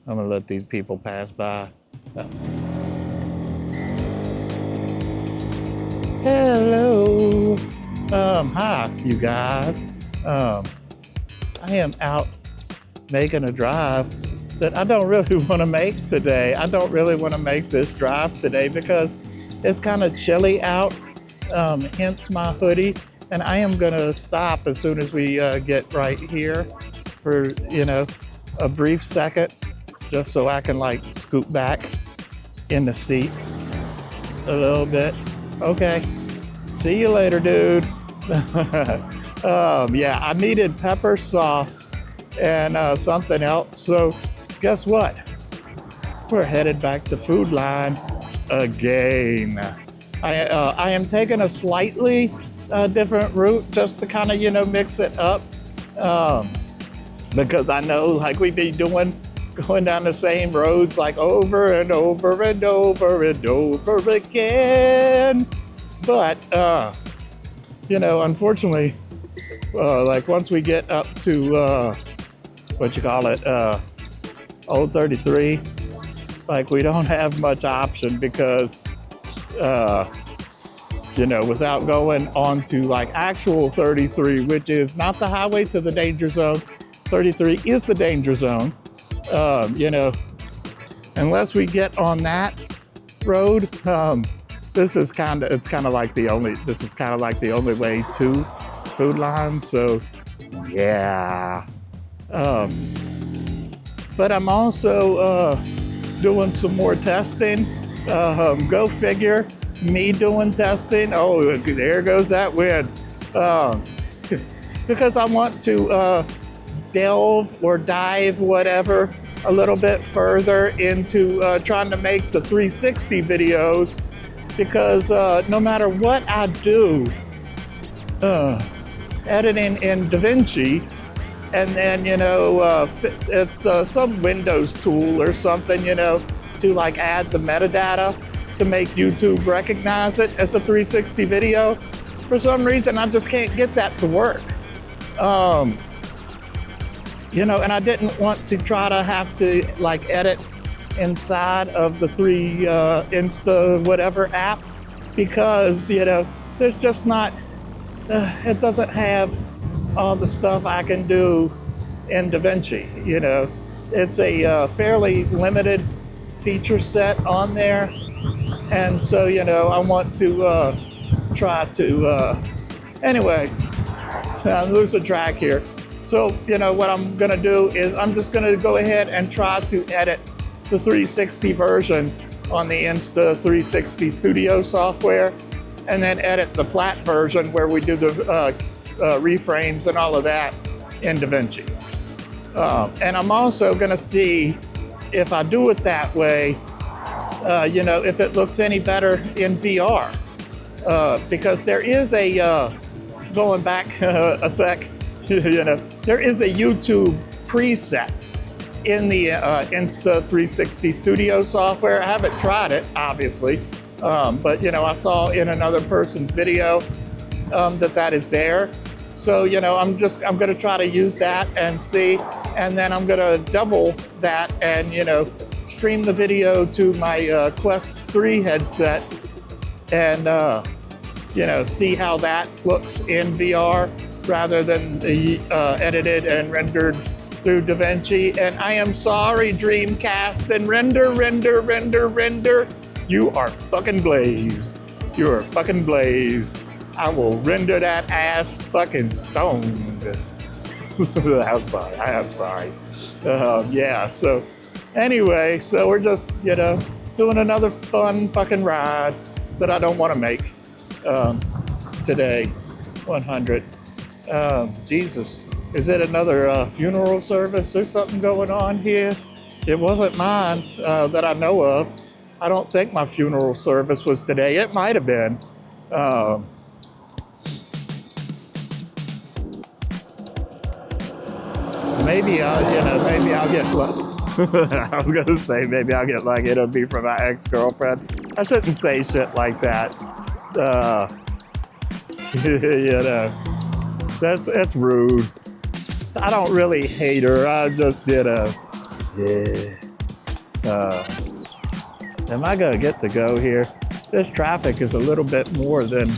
I'm gonna let these people pass by. Hello. Hi, you guys. I am out making a drive that I don't really want to make today. I don't really want to make this drive today because it's kind of chilly out, hence my hoodie. And I am going to stop as soon as we get right here for, a brief second, just so I can like scoot back in the seat a little bit. Okay. See you later, dude. Yeah, I needed pepper sauce and something else. So guess what? We're headed back to Food Line again. I am taking a slightly different route just to kind of, mix it up. Because I know like we be going down the same roads like over and over and over and over again. But, unfortunately, like once we get up to, Old 33, like we don't have much option because, without going on to like actual 33, which is not the highway to the danger zone. 33 is the danger zone. Unless we get on that road, this is kind of like the only way to Food Line. So yeah. But I'm also doing some more testing. Go figure, me doing testing. Oh, there goes that wind. Because I want to delve or dive, whatever, a little bit further into trying to make the 360 videos. Because no matter what I do, editing in DaVinci, and then, it's some Windows tool or something, to like add the metadata to make YouTube recognize it as a 360 video. For some reason, I just can't get that to work. And I didn't want to try to have to like edit inside of the Insta whatever app because, there's just not, it doesn't have all the stuff I can do in DaVinci. It's a fairly limited feature set on there. And so, I want to try to, anyway, I'm losing track here. So, what I'm gonna do is I'm just gonna go ahead and try to edit the 360 version on the Insta 360 Studio software, and then edit the flat version where we do the reframes and all of that in DaVinci. And I'm also gonna see if I do it that way, if it looks any better in VR. Because there is going back a sec, there is a YouTube preset in the Insta 360 Studio software. I haven't tried it, obviously, but I saw in another person's video that is there. So I'm going to try to use that and see, and then I'm going to double that and stream the video to my Quest 3 headset and see how that looks in VR rather than the edited and rendered through DaVinci. And I am sorry, Dreamcast and render. You are fucking blazed. You are fucking blazed. I will render that ass fucking stoned. I'm sorry. I am sorry. Yeah, so anyway, so we're just, doing another fun fucking ride that I don't want to make today. 100. Jesus. Is it another funeral service or something going on here? It wasn't mine that I know of. I don't think my funeral service was today. It might have been. Maybe I'll get lucky. I was gonna say maybe I'll get lucky. It'll be from my ex-girlfriend. I shouldn't say shit like that. That's rude. I don't really hate her. I just did a yeah. Uh, am I gonna get to go here? This traffic is a little bit more than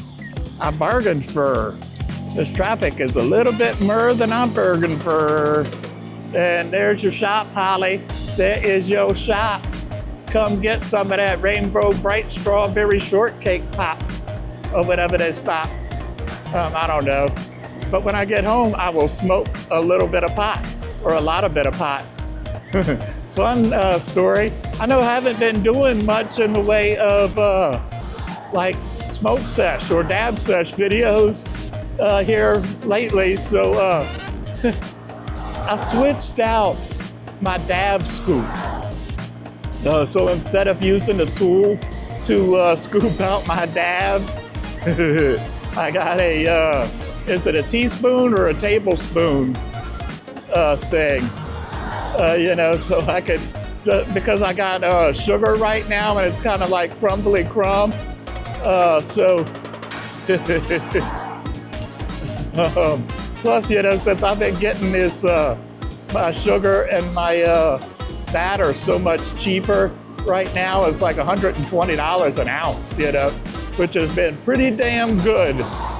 I bargained for. This traffic is a little bit more than I bargained for. And there's your shop, Holly. There is your shop. Come get some of that Rainbow Bright Strawberry Shortcake Pop or whatever they stop. I don't know. But when I get home, I will smoke a little bit of pot or a lot of bit of pot. Fun story. I know I haven't been doing much in the way of like smoke sesh or dab sesh videos here lately. So I switched out my dab scoop. So instead of using the tool to scoop out my dabs, I got a, is it a teaspoon or a tablespoon thing? So I could, because I got sugar right now and it's kind of like crumbly crumb. Plus, since I've been getting this, my sugar and my batter so much cheaper right now, it's like $120 an ounce, which has been pretty damn good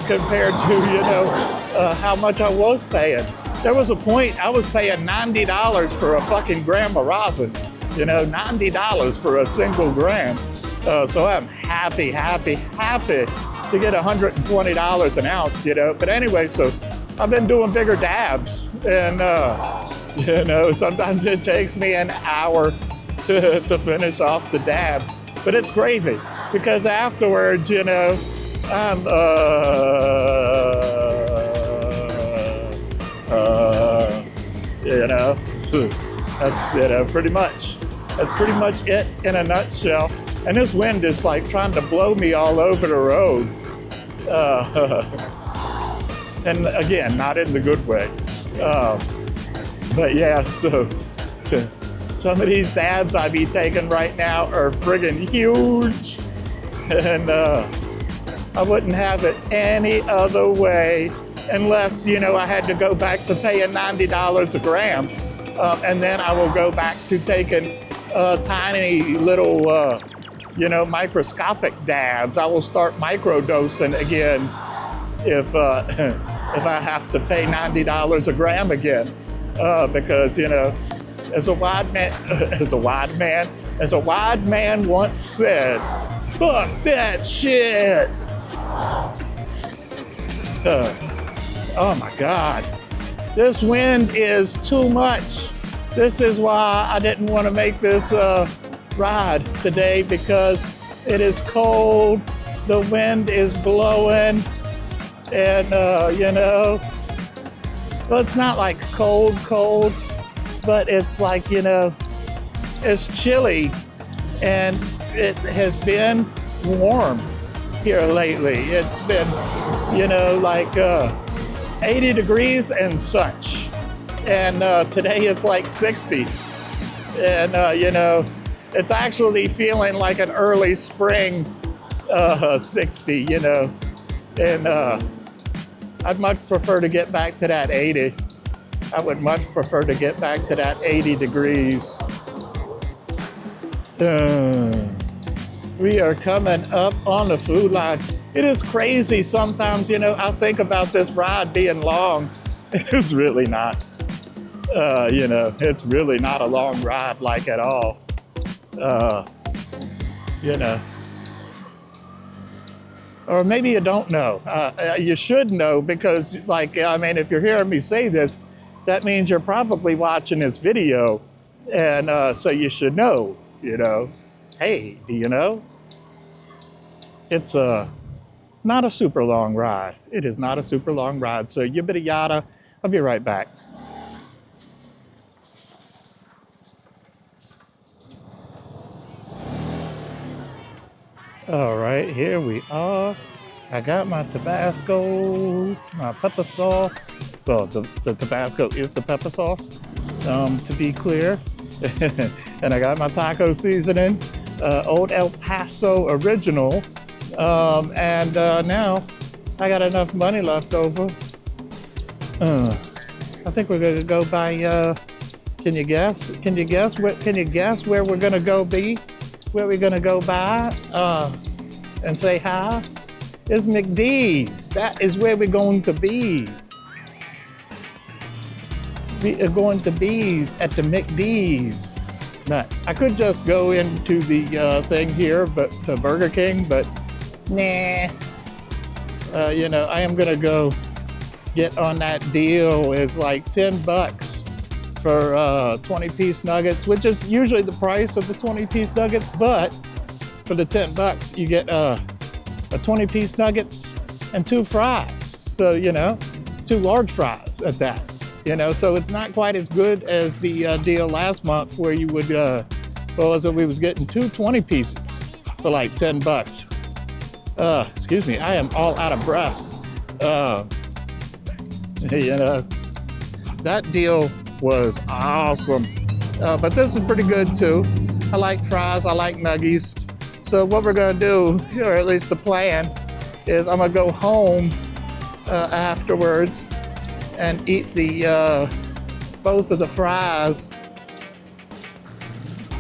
compared to, how much I was paying. There was a point I was paying $90 for a fucking gram of rosin, $90 for a single gram. So I'm happy to get $120 an ounce, But anyway, so I've been doing bigger dabs and, sometimes it takes me an hour to finish off the dab, but it's gravy because afterwards, I'm, that's, pretty much it in a nutshell. And this wind is like trying to blow me all over the road. And again, not in the good way. But yeah, so some of these dabs I be taking right now are friggin' huge. And I wouldn't have it any other way unless, I had to go back to paying $90 a gram. And then I will go back to taking tiny little, microscopic dabs. I will start microdosing again if I have to pay $90 a gram again. Because, as a wide man once said, fuck that shit. Oh my God. This wind is too much. This is why I didn't want to make this ride today, because it is cold, the wind is blowing, and well, it's not like cold, but it's like, it's chilly, and it has been warm here lately. It's been, like 80 degrees and such. And today it's like 60. And, it's actually feeling like an early spring 60, And I'd much prefer to get back to that 80. I would much prefer to get back to that 80 degrees. We are coming up on the food line. It is crazy sometimes, I think about this ride being long. It's really not. It's really not a long ride, like at all. Or maybe you don't know. You should know, because, if you're hearing me say this, that means you're probably watching this video, and so you should know, Hey, do you know? It's not a super long ride. It is not a super long ride. So yibbity yada. I'll be right back. All right, here we are. I got my Tabasco, my pepper sauce. Well, the Tabasco is the pepper sauce, to be clear. And I got my taco seasoning, Old El Paso Original. And now I got enough money left over. I think we're going to go buy Can you guess? Can you guess where we're gonna go be? Where we're gonna go by and say hi? It's McD's. That is where we're going to be's. We are going to be's at the McD's. Nuts. I could just go into the thing here, but the Burger King, but nah. I am gonna go get on that deal. It's like $10 for 20-piece nuggets, which is usually the price of the 20-piece nuggets, but for the $10 you get a 20-piece nuggets and 2 fries. So 2 large fries at that. So it's not quite as good as the deal last month where you would, we was getting 2 20 pieces for like $10. Excuse me, I am all out of breath. That deal was awesome. But this is pretty good too. I like fries, I like nuggies. So what we're gonna do, or at least the plan, is I'm gonna go home afterwards and eat the both of the fries,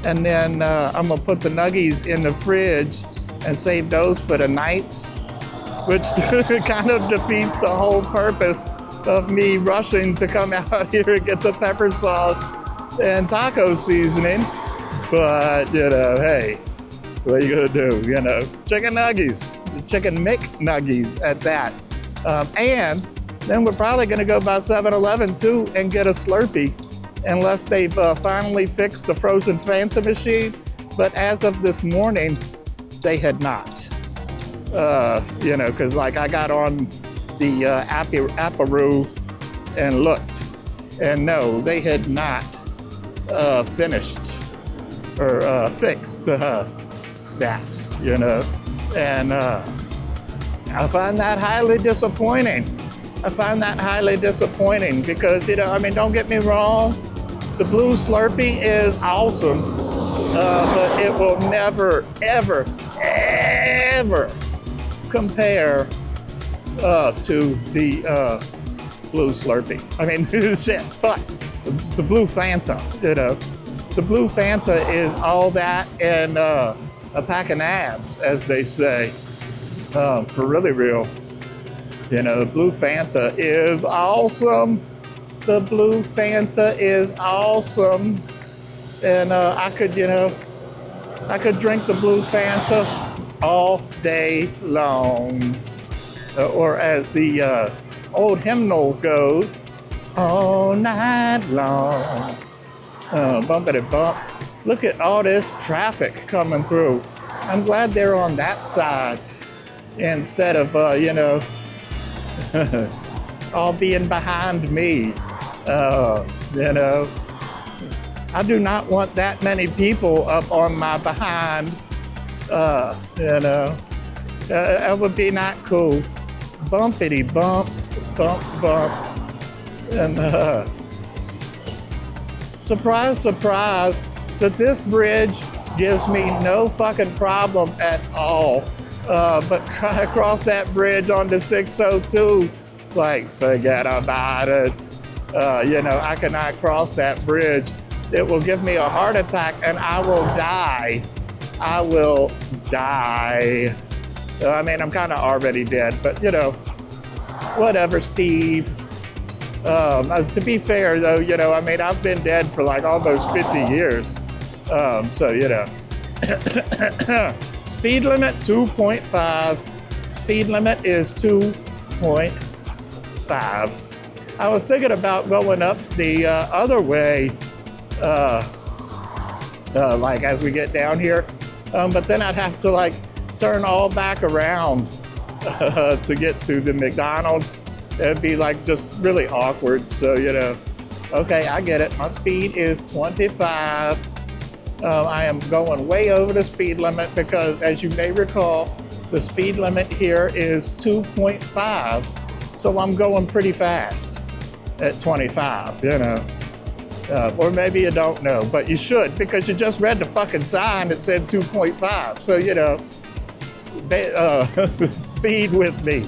and then I'm gonna put the nuggies in the fridge and save those for the nights, which kind of defeats the whole purpose of me rushing to come out here and get the pepper sauce and taco seasoning. But hey, what are you gonna do? Chicken nuggies, chicken McNuggies at that, and then we're probably going to go by 7-Eleven too and get a Slurpee, unless they've finally fixed the frozen Fanta machine. But as of this morning, they had not. Because I got on the Apparoo and looked, and no, they had not finished or fixed that. And I find that highly disappointing. Because, don't get me wrong, the blue Slurpee is awesome, but it will never, ever, ever compare to the blue Slurpee. But the blue Fanta, the blue Fanta is all that and a pack of abs, as they say, for really real. The blue Fanta is awesome. The blue Fanta is awesome. And I could drink the blue Fanta all day long. Or as the old hymnal goes, all night long. Bumpity bump. Look at all this traffic coming through. I'm glad they're on that side instead of, all being behind me. I do not want that many people up on my behind. That would be not cool. Bumpity bump, bump, bump. And surprise, surprise, that this bridge gives me no fucking problem at all. But try to cross that bridge onto 602, forget about it. I cannot cross that bridge. It will give me a heart attack and I will die. I'm kind of already dead, but whatever, Steve. To be fair though, I've been dead for almost 50 years. Speed limit 2.5. Speed limit is 2.5. I was thinking about going up the other way, as we get down here, but then I'd have to turn all back around to get to the McDonald's. It'd be just really awkward. So okay, I get it. My speed is 25. I am going way over the speed limit because, as you may recall, the speed limit here is 2.5. So I'm going pretty fast at 25, or maybe you don't know, but you should, because you just read the fucking sign that said 2.5. So, speed with me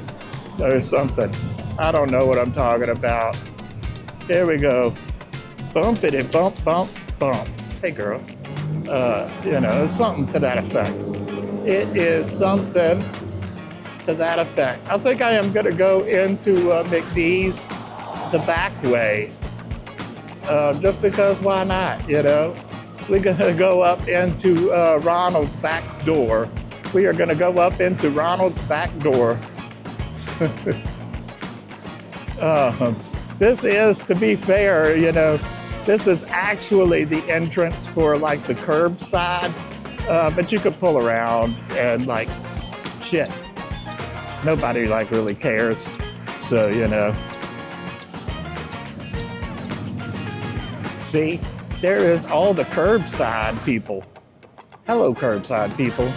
or something. I don't know what I'm talking about. Here we go. bumpity bump, bump, bump. Hey, girl. It's something to that effect. It is something to that effect. I think I am going to go into McDee's the back way, just because why not, We're going to go up into Ronald's back door. We are going to go up into Ronald's back door. This is, to be fair, this is actually the entrance for like the curbside, but you could pull around and like, shit, nobody like really cares. So, see, there is all the curbside people. Hello, curbside people.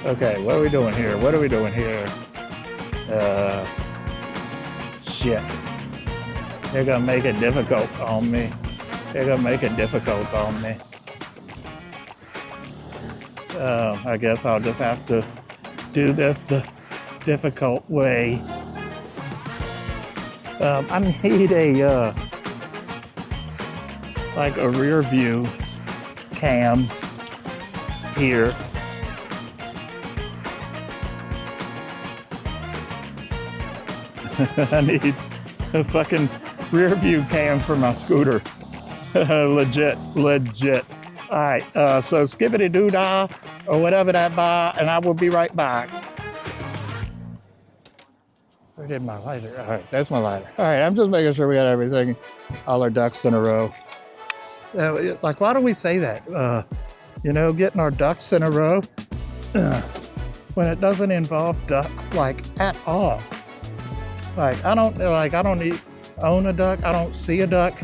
Okay, what are we doing here? Shit. They're gonna make it difficult on me. I guess I'll just have to do this the difficult way. I need a rear view cam here. I need a fucking rear view cam for my scooter. Legit. All right, so skibbity doo dah or whatever that bar, and I will be right back. Where did my lighter? All right, that's my lighter. All right, I'm just making sure we got everything, all our ducks in a row. Why do we say that? Getting our ducks in a row when it doesn't involve ducks at all. I don't own a duck. I don't see a duck,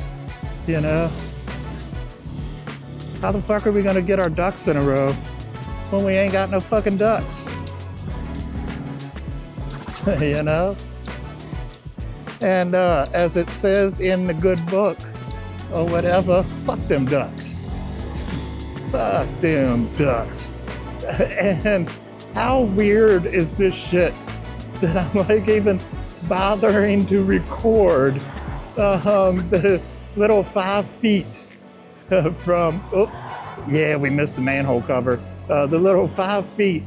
How the fuck are we gonna get our ducks in a row when we ain't got no fucking ducks? And as it says in the good book or whatever, fuck them ducks. Fuck them ducks. And how weird is this shit that I'm even bothering to record the little 5 feet from, we missed the manhole cover, the little 5 feet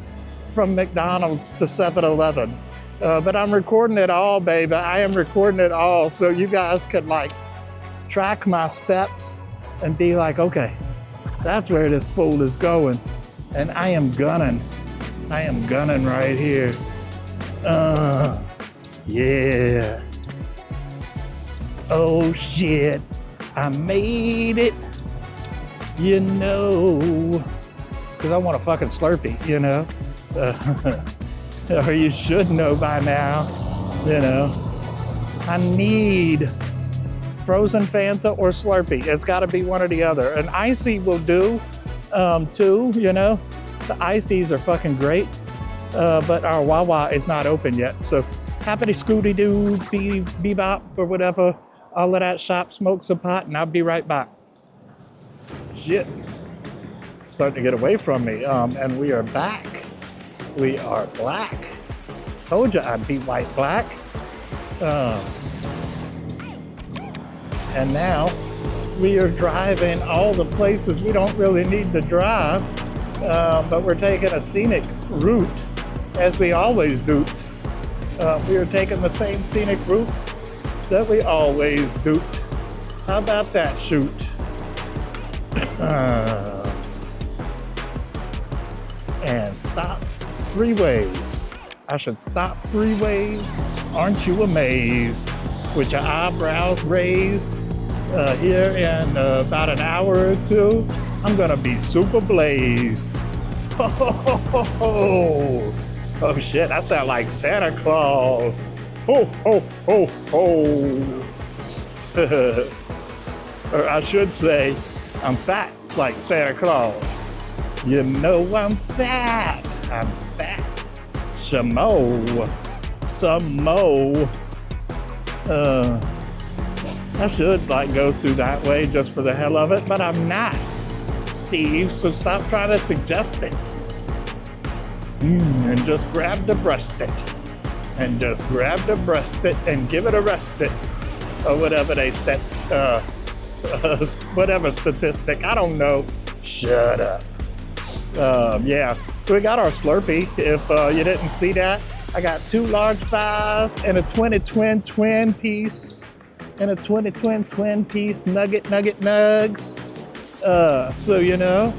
from McDonald's to 7-Eleven. But I'm recording it all, baby. I am recording it all so you guys could track my steps and be like, okay, that's where this fool is going. And I am gunning right here. Yeah. Oh shit, I made it, because I want a fucking Slurpee, or you should know by now, I need frozen Fanta or Slurpee. It's got to be one or the other. An icy will do, too, The ices are fucking great, but our Wawa is not open yet, so happy Scooty-Doo, bebop, or whatever, all of that shop, smoke some pot, and I'll be right back. Shit. Starting to get away from me. And we are back. We are black. Told you I'd be white black. And now we are driving all the places we don't really need to drive, but we're taking a scenic route, as we always do. We are taking the same scenic route that we always do. How about that shoot? And stop 3 ways. I should stop 3 ways. Aren't you amazed? With your eyebrows raised, here in about an hour or 2, I'm gonna be super blazed. Ho, ho, ho, ho, ho. Oh shit, that sounds like Santa Claus. Ho, ho, ho, ho. Or I should say, I'm fat like Santa Claus. I'm fat. I'm fat. Some more. I should go through that way just for the hell of it, but I'm not, Steve, so stop trying to suggest it. And just grab the breasted. And just grab the breasted and give it a rested. Or whatever they said. Whatever statistic. I don't know. Shut up. Yeah. We got our Slurpee. If you didn't see that, I got 2 large fries and a 20 twin piece. And a 20 twin piece nugget nugs. So, you know,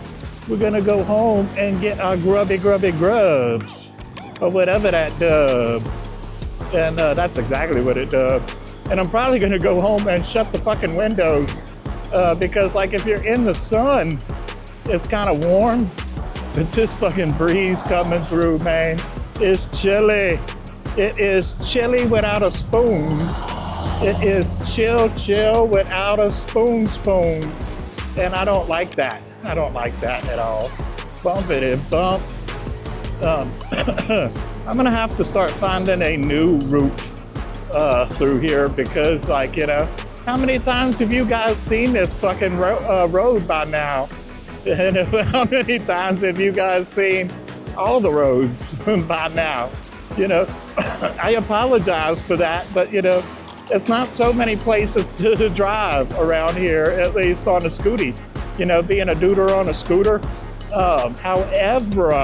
we're gonna go home and get our grubby grubs. Or whatever that dub. And that's exactly what it dub. And I'm probably gonna go home and shut the fucking windows. Because like if you're in the sun, it's kind of warm. But this fucking breeze coming through, man, is chilly. It is chilly without a spoon. It is chill without a spoon. And I don't like that. I don't like that at all. Bumpity bump. I'm gonna have to start finding a new route through here because, like, you know, how many times have you guys seen this fucking road by now? And how many times have you guys seen all the roads by now? You know, I apologize for that, but, you know, it's not so many places to drive around here, at least on a scooty. You know, being a duder on a scooter. However,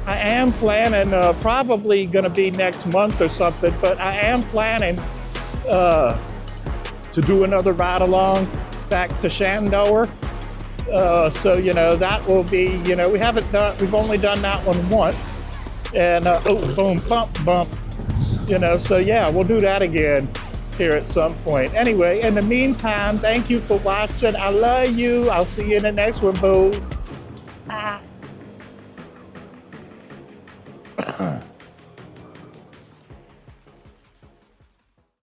I am planning, probably going to be next month or something, but I am planning to do another ride along back to Shenandoah. So, you know, that will be, you know, we've only done that one once. And, boom, bump. You know, so yeah, we'll do that again here at some point. Anyway, in the meantime, thank you for watching. I love you. I'll see you in the next one, boo.